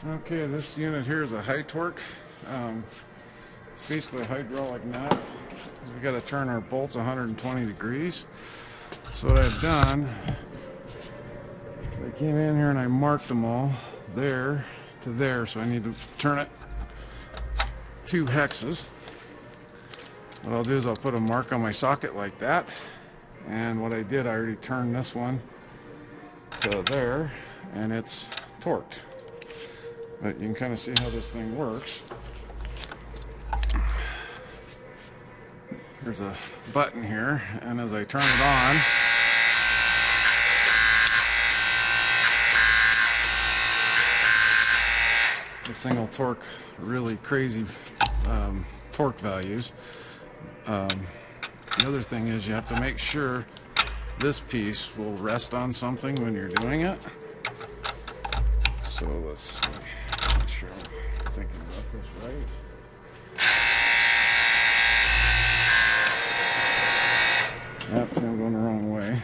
Okay, this unit here is a Hytorque. It's basically a hydraulic nut. We got to turn our bolts 120 degrees. So what I've done, I came in here and I marked them all there to there. So I need to turn it 2 hexes. What I'll do is I'll put a mark on my socket like that. And what I did, I already turned this one to there, and it's torqued. But you can kind of see how this thing works. There's a button here, and as I turn it on, this thing will torque really crazy torque values. The other thing is you have to make sure this piece will rest on something when you're doing it. So let's see. Make sure I'm thinking about this right. Yep, I'm going the wrong way.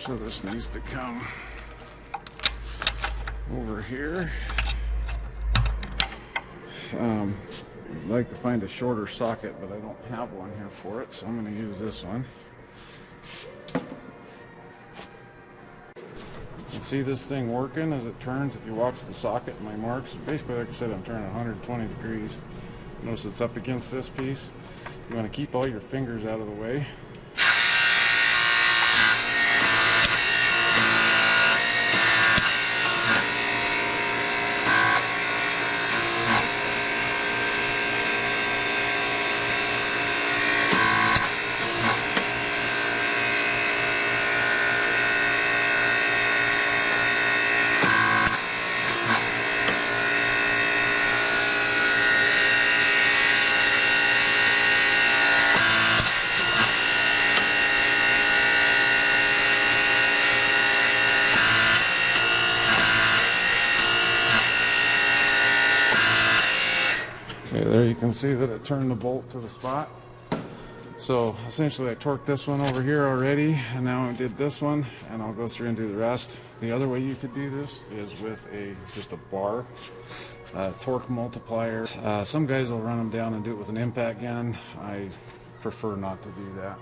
So this needs to come over here. I'd like to find a shorter socket, but I don't have one here for it, so I'm going to use this one. You can see this thing working as it turns. If you watch the socket in my marks, basically like I said, I'm turning 120 degrees. Notice it's up against this piece. You want to keep all your fingers out of the way. Okay, there you can see that it turned the bolt to the spot. So essentially I torqued this one over here already, and now I did this one, and I'll go through and do the rest. The other way you could do this is with just a bar torque multiplier. Some guys will run them down and do it with an impact gun. I prefer not to do that.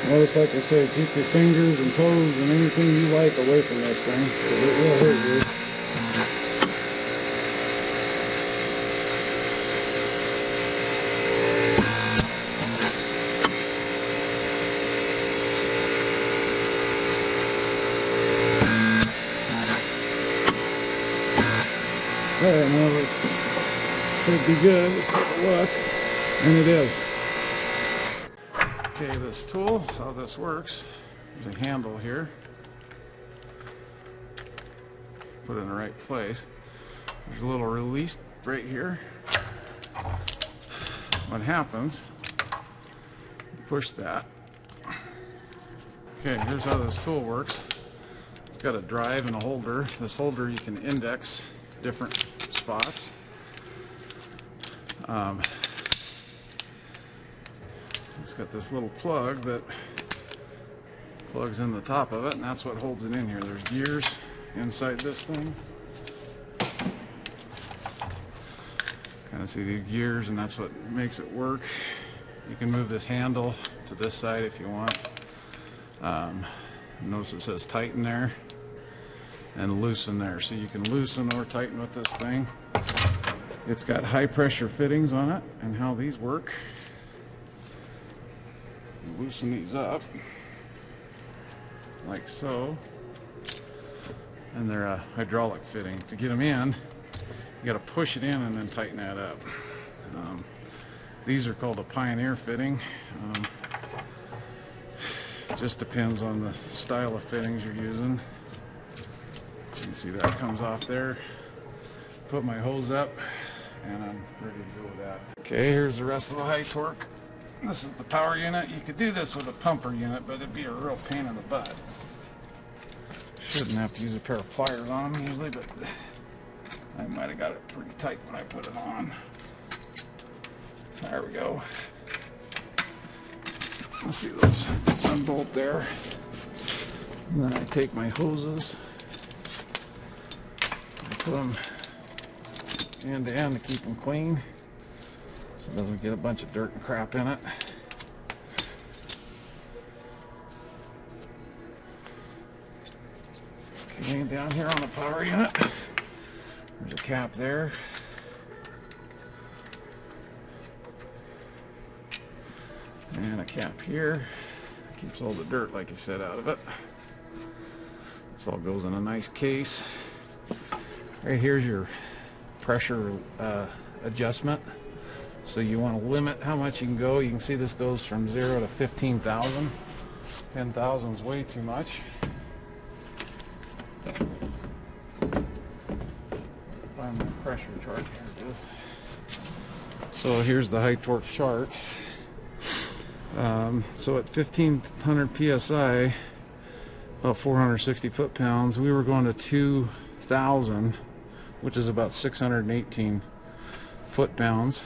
Notice, like I said, keep your fingers and toes and anything you like away from this thing, because it will hurt you. Alright, now it should be good. Let's take a look. And it is. Okay, this tool, how this works, there's a handle here. Put it in the right place. There's a little release right here. What happens, you push that. Okay, here's how this tool works. It's got a drive and a holder. This holder you can index different spots. It's got this little plug that plugs in the top of it, and that's what holds it in here. There's gears inside this thing. Kind of see these gears, and that's what makes it work. You can move this handle to this side if you want. Notice it says tighten there and loosen there, so you can loosen or tighten with this thing. It's got high pressure fittings on it, and how these work, you loosen these up like so, and they're a hydraulic fitting. To get them in, you got to push it in and then tighten that up. These are called a Pioneer fitting. Just depends on the style of fittings you're using. You can see that comes off there. Put my hose up and I'm ready to go with that. Okay, here's the rest of the Hytorque. This is the power unit. You could do this with a pumper unit, but it'd be a real pain in the butt. Shouldn't have to use a pair of pliers on them usually, but I might have got it pretty tight when I put it on. There we go. Let's see those unbolt there. And then I take my hoses, I put them end to end to keep them clean, so it doesn't get a bunch of dirt and crap in it. Okay, down here on the power unit, there's a cap there. And a cap here. Keeps all the dirt, like I said, out of it. This all goes in a nice case. Right here's your pressure adjustment. So you want to limit how much you can go. You can see this goes from 0 to 15,000. 10,000 is way too much. Find my pressure chart. There it is. So here's the Hytorque chart. So at 1,500 psi, about 460 foot-pounds, we were going to 2,000, which is about 618 foot-pounds.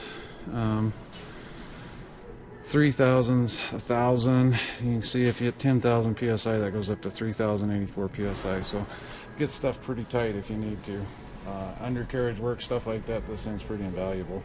3,000's 1,000. You can see if you hit 10,000 psi, that goes up to 3,084 psi. So it gets stuff pretty tight if you need to. Undercarriage work, stuff like that, this thing's pretty invaluable.